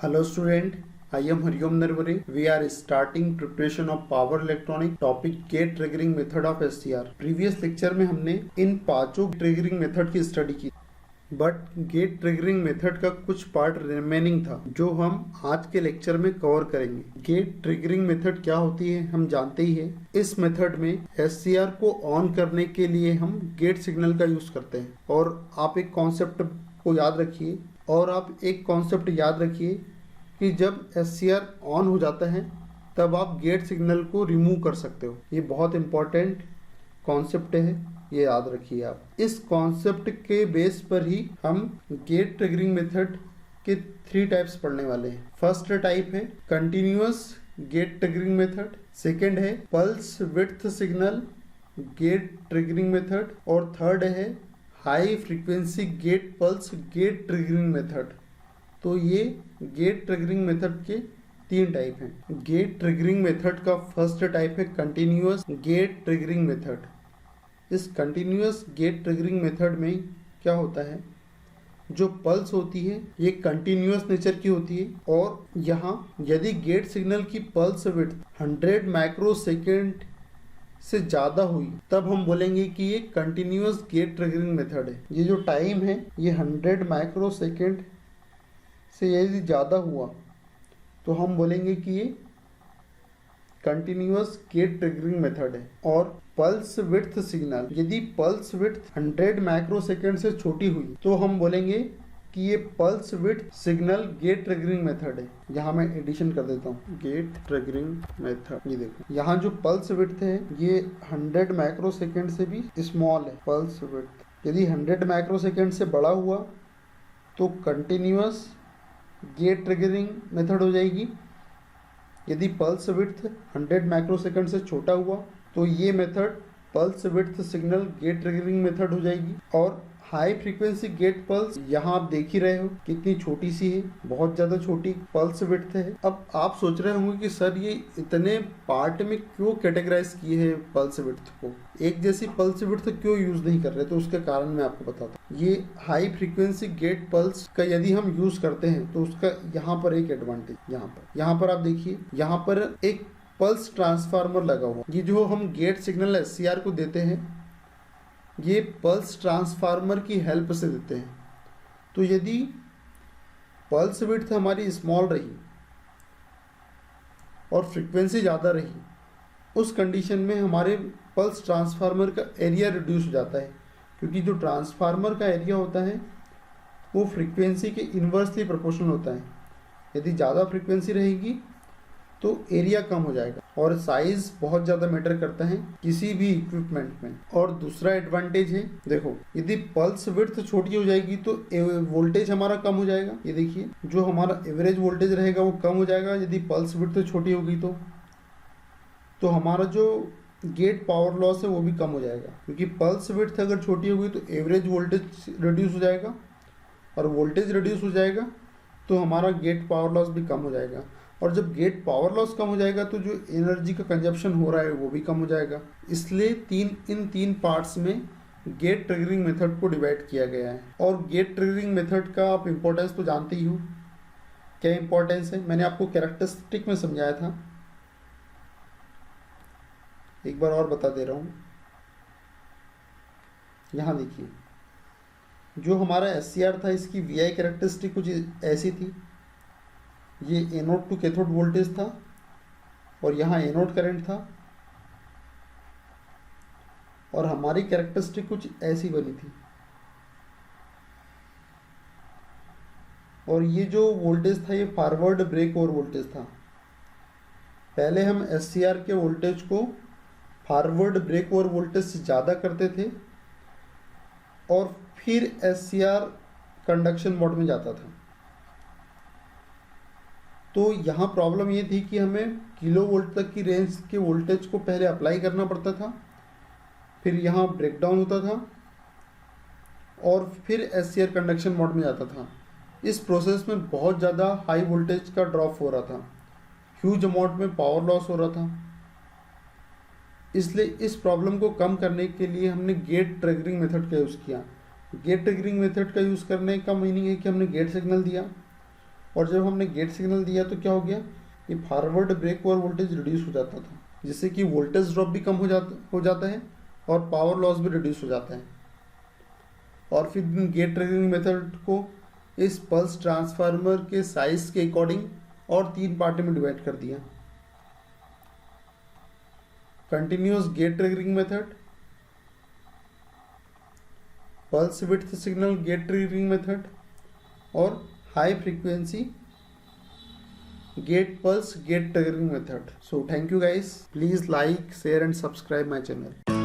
Hello student, I am Hariom Narvare. We are starting preparation of power electronic topic gate triggering method of SCR. Previous lecture में हमने इन पांचों triggering method की study की, but get triggering method का कुछ part remaining था जो हम आज के लेक्चर में कवर करेंगे। गेट ट्रिगरिंग मेथड क्या होती है हम जानते ही हैं। इस मेथड में SCR को ऑन करने के लिए हम गेट सिग्नल का यूज करते हैं। और आप एक कॉन्सेप्ट को याद रखिए कि जब SCR ऑन हो जाता है तब आप गेट सिग्नल को रिमूव कर सकते हो। ये बहुत इंपॉर्टेंट कॉन्सेप्ट है, ये याद रखिए आप। इस कॉन्सेप्ट के बेस पर ही हम गेट ट्रिगरिंग मेथड के 3 टाइप्स पढ़ने वाले हैं। फर्स्ट टाइप है continuous gate triggering method, second है pulse width signal gate triggering method और थर्ड है high frequency gate pulse gate triggering method. तो ये गेट ट्रिगरिंग मेथड के 3 टाइप हैं। गेट ट्रिगरिंग मेथड का फर्स्ट टाइप है कंटिन्यूअस गेट ट्रिगरिंग मेथड। इस कंटिन्यूअस गेट ट्रिगरिंग मेथड में क्या होता है, जो पल्स होती है ये कंटिन्यूअस नेचर की होती है और यहाँ यदि गेट सिग्नल की पल्स विड्थ 100 माइक्रोसेकंड से ज़्यादा हुई तब हम बोलेंगे कि ये कंटिन्यूअस गेट ट्रिगरिंग मेथड है। ये जो टाइम है ये 100 माइक्रोसेकंड से यदि ज़्यादा हुआ तो हम बोलेंगे कि ये कंटिन्यूअस गेट ट्रिगरिंग मेथड है। और पल्स विड्थ सिग्नल, यदि पल्स विड्थ 100 माइक्रोसेकंड से छोटी हुई तो हम बोलेंगे कि ये pulse width signal gate triggering method है। यहाँ मैं एडिशन कर देता हूँ, गेट ट्रिगरिंग मेथड। ये देखो यहाँ जो पल्स विड्थ है ये 100 माइक्रोसेकंड से भी स्मॉल है। पल्स विड्थ यदि 100 माइक्रोसेकंड से बड़ा हुआ तो कंटिन्यूअस गेट ट्रिगरिंग मेथड हो जाएगी। यदि पल्स विड्थ 100 माइक्रोसेकंड से छोटा हुआ तो ये method pulse width signal gate triggering method हो जाएगी। और हाई फ्रीक्वेंसी गेट पल्स, यहाँ आप देख ही रहे हो कितनी छोटी सी है, बहुत ज़्यादा छोटी पल्स विड्थ है। अब आप सोच रहे होंगे कि सर ये इतने पार्ट में क्यों कैटेगराइज किए हैं पल्स विड्थ को, एक जैसी पल्स विड्थ क्यों यूज़ नहीं कर रहे। तो उसका कारण मैं आपको बताता हूँ। ये हाई फ्रीक्वेंसी गेट पल्स का यदि हम यूज़ करते हैं तो उसका यहाँ पर एक एडवांटेज, यहाँ पर आप देखिए, यहाँ पर एक पल्स ट्रांसफार्मर लगा हुआ। ये जो हम गेट सिग्नल SCR को देते हैं ये पल्स ट्रांसफार्मर की हेल्प से देते हैं। तो यदि पल्स विड्थ हमारी स्मॉल रही और फ्रीक्वेंसी ज़्यादा रही, उस कंडीशन में हमारे पल्स ट्रांसफार्मर का एरिया रिड्यूस हो जाता है, क्योंकि जो ट्रांसफार्मर का एरिया होता है वो फ्रीक्वेंसी के इन्वर्सली प्रोपोर्शनल होता है। यदि ज़्यादा फ्रीक्वेंसी रहेगी तो एरिया कम हो जाएगा और साइज बहुत ज़्यादा मैटर करता है किसी भी इक्विपमेंट में। और दूसरा एडवांटेज है, देखो यदि पल्स विड्थ छोटी हो जाएगी तो वोल्टेज हमारा कम हो जाएगा। ये देखिए जो हमारा एवरेज वोल्टेज रहेगा वो कम हो जाएगा यदि पल्स विड्थ छोटी होगी तो हमारा जो गेट पावर लॉस है वो भी कम हो जाएगा, क्योंकि पल्स विड्थ अगर छोटी होगी तो एवरेज वोल्टेज रिड्यूस हो जाएगा और वोल्टेज रिड्यूस हो जाएगा तो हमारा गेट पावर लॉस भी कम हो जाएगा। और जब गेट पावर लॉस कम हो जाएगा तो जो एनर्जी का कंजप्शन हो रहा है वो भी कम हो जाएगा। इसलिए इन तीन पार्ट्स में गेट ट्रिगरिंग मेथड को डिवाइड किया गया है। और गेट ट्रिगरिंग मेथड का आप इम्पोर्टेंस तो जानते ही हो। क्या इम्पोर्टेंस है, मैंने आपको कैरेक्टरिस्टिक में समझाया था, एक बार और बता दे रहा हूँ। यहाँ देखिए जो हमारा SCR था इसकी VI कैरेक्टरिस्टिक कुछ ऐसी थी। ये एनोड टू कैथोड वोल्टेज था और यहाँ एनोड करंट था और हमारी कैरेक्टरिस्टिक कुछ ऐसी बनी थी। और ये जो वोल्टेज था ये फॉरवर्ड ब्रेक ओवर वोल्टेज था। पहले हम SCR के वोल्टेज को फॉरवर्ड ब्रेक ओवर वोल्टेज से ज़्यादा करते थे और फिर SCR कंडक्शन मोड में जाता था। तो यहाँ प्रॉब्लम ये थी कि हमें किलो वोल्ट तक की रेंज के वोल्टेज को पहले अप्लाई करना पड़ता था, फिर यहाँ ब्रेकडाउन होता था और फिर SCR कंडक्शन मोड में जाता था। इस प्रोसेस में बहुत ज़्यादा हाई वोल्टेज का ड्रॉप हो रहा था, ह्यूज अमाउंट में पावर लॉस हो रहा था। इसलिए इस प्रॉब्लम को कम करने के लिए हमने गेट ट्रिगरिंग मेथड का यूज़ किया। गेट ट्रिगरिंग मेथड का यूज़ करने का मीनिंग है कि हमने गेट सिग्नल दिया और जब हमने गेट सिग्नल दिया तो क्या हो गया, ये forward break over voltage reduce हो जाता था, जिससे कि वोल्टेज ड्रॉप भी कम हो जाता है और पावर लॉस भी रिड्यूस हो जाता है। और फिर गेट ट्रिगरिंग मेथड को इस पल्स ट्रांसफार्मर के साइज के अकॉर्डिंग और 3 पार्ट में डिवाइड कर दिया। Continuous gate triggering method, pulse width signal gate triggering method और high frequency gate pulse gate triggering method. So thank you guys. Please like, share and subscribe my channel.